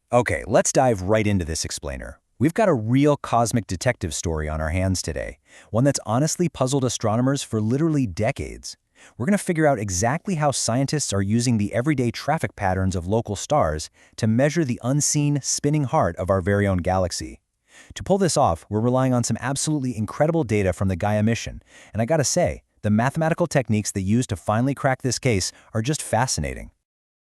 Okay, let's dive right into this explainer. We've got a real cosmic detective story on our hands today, one that's honestly puzzled astronomers for literally decades. We're going to figure out exactly how scientists are using the everyday traffic patterns of local stars to measure the unseen, spinning heart of our very own galaxy. To pull this off, we're relying on some absolutely incredible data from the Gaia mission, and I gotta say, the mathematical techniques they use to finally crack this case are just fascinating.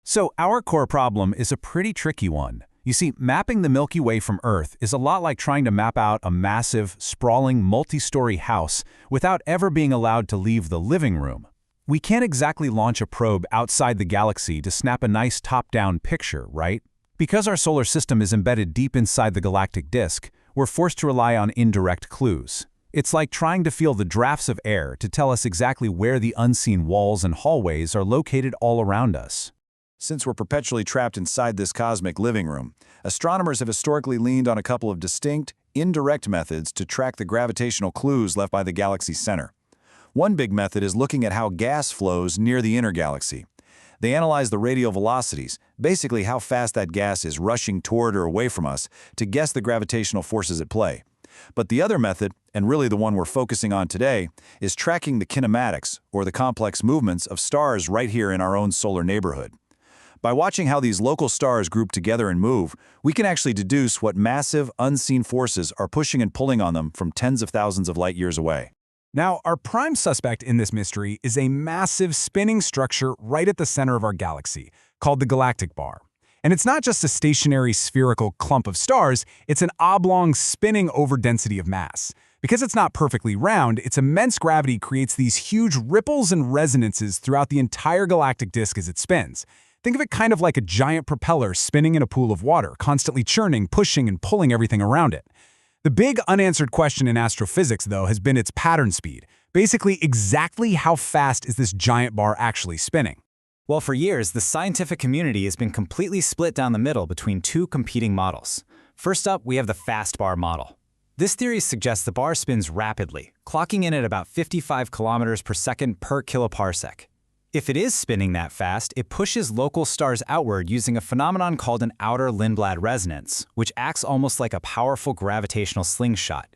So our core problem is a pretty tricky one. You see, mapping the Milky Way from Earth is a lot like trying to map out a massive, sprawling, multi-story house without ever being allowed to leave the living room. We can't exactly launch a probe outside the galaxy to snap a nice top-down picture, right? Because our solar system is embedded deep inside the galactic disk, we're forced to rely on indirect clues. It's like trying to feel the drafts of air to tell us exactly where the unseen walls and hallways are located all around us. Since we're perpetually trapped inside this cosmic living room, astronomers have historically leaned on a couple of distinct, indirect methods to track the gravitational clues left by the galaxy's center. One big method is looking at how gas flows near the inner galaxy. They analyze the radial velocities, basically how fast that gas is rushing toward or away from us, to guess the gravitational forces at play. But the other method, and really the one we're focusing on today, is tracking the kinematics, or the complex movements of stars right here in our own solar neighborhood. By watching how these local stars group together and move, we can actually deduce what massive, unseen forces are pushing and pulling on them from tens of thousands of light years away. Now, our prime suspect in this mystery is a massive spinning structure right at the center of our galaxy, called the Galactic Bar. And it's not just a stationary spherical clump of stars, it's an oblong spinning overdensity of mass. Because it's not perfectly round, its immense gravity creates these huge ripples and resonances throughout the entire galactic disk as it spins. Think of it kind of like a giant propeller spinning in a pool of water, constantly churning, pushing, and pulling everything around it. The big unanswered question in astrophysics, though, has been its pattern speed. Basically, exactly how fast is this giant bar actually spinning? Well, for years, the scientific community has been completely split down the middle between two competing models. First up, we have the fast bar model. This theory suggests the bar spins rapidly, clocking in at about 55 kilometers per second per kiloparsec. If it is spinning that fast, it pushes local stars outward using a phenomenon called an outer Lindblad resonance, which acts almost like a powerful gravitational slingshot.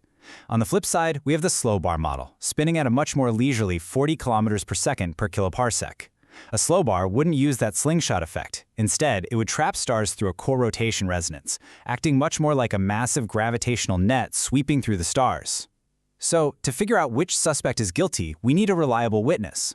On the flip side, we have the slow bar model, spinning at a much more leisurely 40 kilometers per second per kiloparsec. A slow bar wouldn't use that slingshot effect. Instead, it would trap stars through a core rotation resonance, acting much more like a massive gravitational net sweeping through the stars. So, to figure out which suspect is guilty, we need a reliable witness.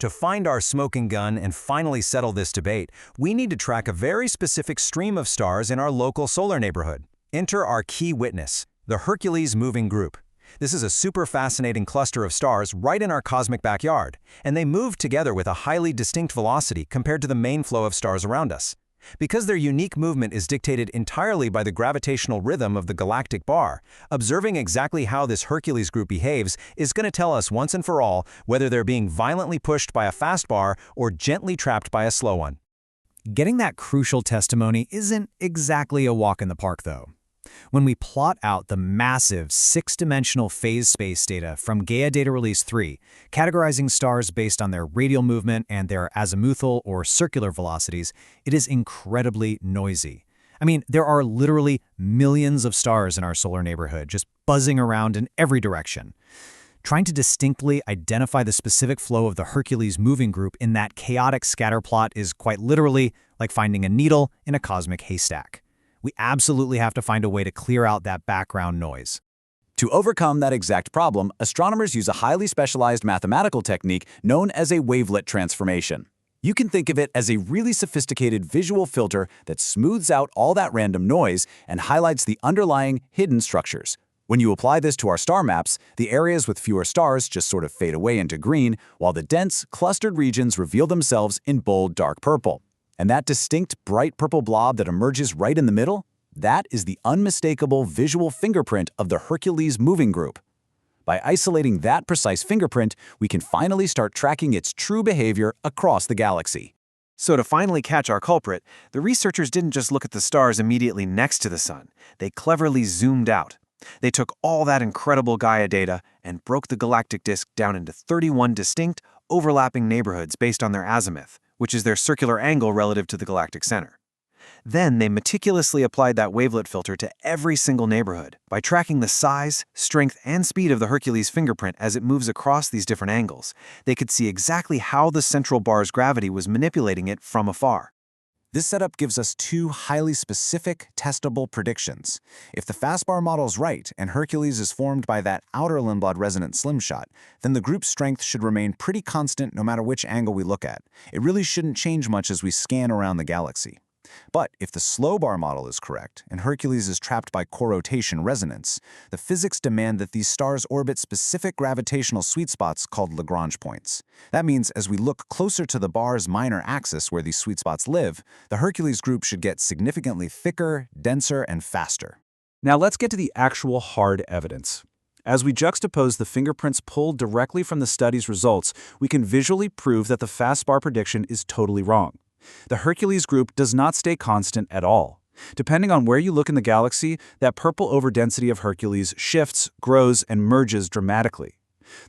To find our smoking gun and finally settle this debate, we need to track a very specific stream of stars in our local solar neighborhood. Enter our key witness, the Hercules moving group. This is a super fascinating cluster of stars right in our cosmic backyard, and they move together with a highly distinct velocity compared to the main flow of stars around us. Because their unique movement is dictated entirely by the gravitational rhythm of the galactic bar, observing exactly how this Hercules group behaves is going to tell us once and for all whether they're being violently pushed by a fast bar or gently trapped by a slow one. Getting that crucial testimony isn't exactly a walk in the park, though. When we plot out the massive six-dimensional phase space data from Gaia Data Release 3, categorizing stars based on their radial movement and their azimuthal or circular velocities, it is incredibly noisy. I mean, there are literally millions of stars in our solar neighborhood, just buzzing around in every direction. Trying to distinctly identify the specific flow of the Hercules moving group in that chaotic scatterplot is quite literally like finding a needle in a cosmic haystack. We absolutely have to find a way to clear out that background noise. To overcome that exact problem, astronomers use a highly specialized mathematical technique known as a wavelet transformation. You can think of it as a really sophisticated visual filter that smooths out all that random noise and highlights the underlying hidden structures. When you apply this to our star maps, the areas with fewer stars just sort of fade away into green, while the dense, clustered regions reveal themselves in bold, dark purple. And that distinct, bright purple blob that emerges right in the middle, that is the unmistakable visual fingerprint of the Hercules moving group. By isolating that precise fingerprint, we can finally start tracking its true behavior across the galaxy. So to finally catch our culprit, the researchers didn't just look at the stars immediately next to the sun. They cleverly zoomed out. They took all that incredible Gaia data and broke the galactic disk down into 31 distinct, overlapping neighborhoods based on their azimuth, which is their circular angle relative to the galactic center. Then they meticulously applied that wavelet filter to every single neighborhood. By tracking the size, strength, and speed of the Hercules fingerprint as it moves across these different angles, they could see exactly how the central bar's gravity was manipulating it from afar. This setup gives us two highly specific, testable predictions. If the fastbar model is right and Hercules is formed by that outer Lindblad resonant slimshot, then the group's strength should remain pretty constant no matter which angle we look at. It really shouldn't change much as we scan around the galaxy. But if the slow bar model is correct and Hercules is trapped by co-rotation resonance, the physics demand that these stars orbit specific gravitational sweet spots called Lagrange points. That means as we look closer to the bar's minor axis where these sweet spots live, the Hercules group should get significantly thicker, denser, and faster. Now let's get to the actual hard evidence. As we juxtapose the fingerprints pulled directly from the study's results, we can visually prove that the fastbar prediction is totally wrong. The Hercules group does not stay constant at all. Depending on where you look in the galaxy, that purple overdensity of Hercules shifts, grows, and merges dramatically.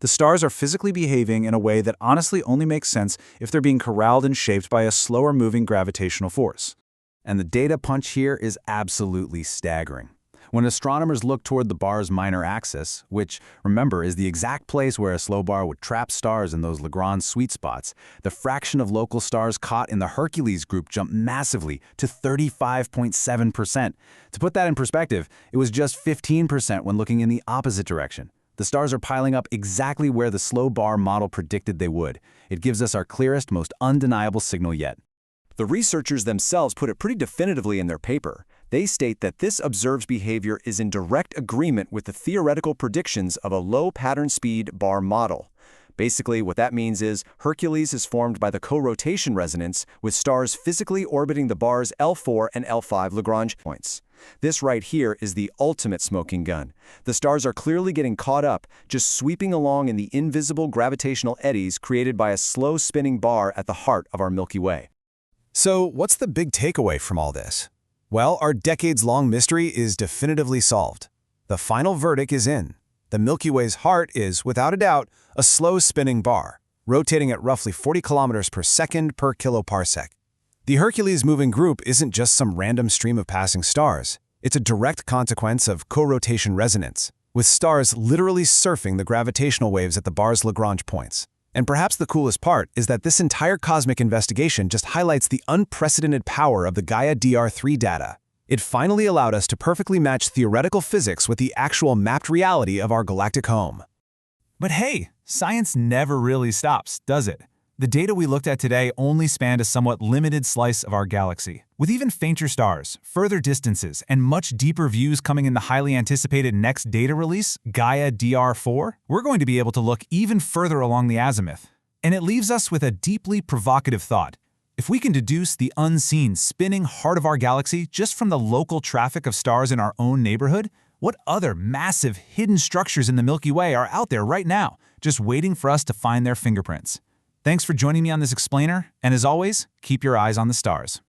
The stars are physically behaving in a way that honestly only makes sense if they're being corralled and shaped by a slower-moving gravitational force. And the data punch here is absolutely staggering. When astronomers look toward the bar's minor axis, which, remember, is the exact place where a slow bar would trap stars in those Lagrange sweet spots, the fraction of local stars caught in the Hercules group jumped massively to 35.7%. To put that in perspective, it was just 15% when looking in the opposite direction. The stars are piling up exactly where the slow bar model predicted they would. It gives us our clearest, most undeniable signal yet. The researchers themselves put it pretty definitively in their paper. They state that this observed behavior is in direct agreement with the theoretical predictions of a low pattern speed bar model. Basically, what that means is Hercules is formed by the co-rotation resonance with stars physically orbiting the bar's L4 and L5 Lagrange points. This right here is the ultimate smoking gun. The stars are clearly getting caught up, just sweeping along in the invisible gravitational eddies created by a slow spinning bar at the heart of our Milky Way. So, what's the big takeaway from all this? Well, our decades-long mystery is definitively solved. The final verdict is in. The Milky Way's heart is, without a doubt, a slow-spinning bar, rotating at roughly 40 kilometers per second per kiloparsec. The Hercules moving group isn't just some random stream of passing stars. It's a direct consequence of co-rotation resonance, with stars literally surfing the gravitational waves at the bar's Lagrange points. And perhaps the coolest part is that this entire cosmic investigation just highlights the unprecedented power of the Gaia DR3 data. It finally allowed us to perfectly match theoretical physics with the actual mapped reality of our galactic home. But hey, science never really stops, does it? The data we looked at today only spanned a somewhat limited slice of our galaxy. With even fainter stars, further distances, and much deeper views coming in the highly anticipated next data release, Gaia DR4, we're going to be able to look even further along the azimuth. And it leaves us with a deeply provocative thought. If we can deduce the unseen, spinning heart of our galaxy just from the local traffic of stars in our own neighborhood, what other massive hidden structures in the Milky Way are out there right now, just waiting for us to find their fingerprints? Thanks for joining me on this explainer, and as always, keep your eyes on the stars.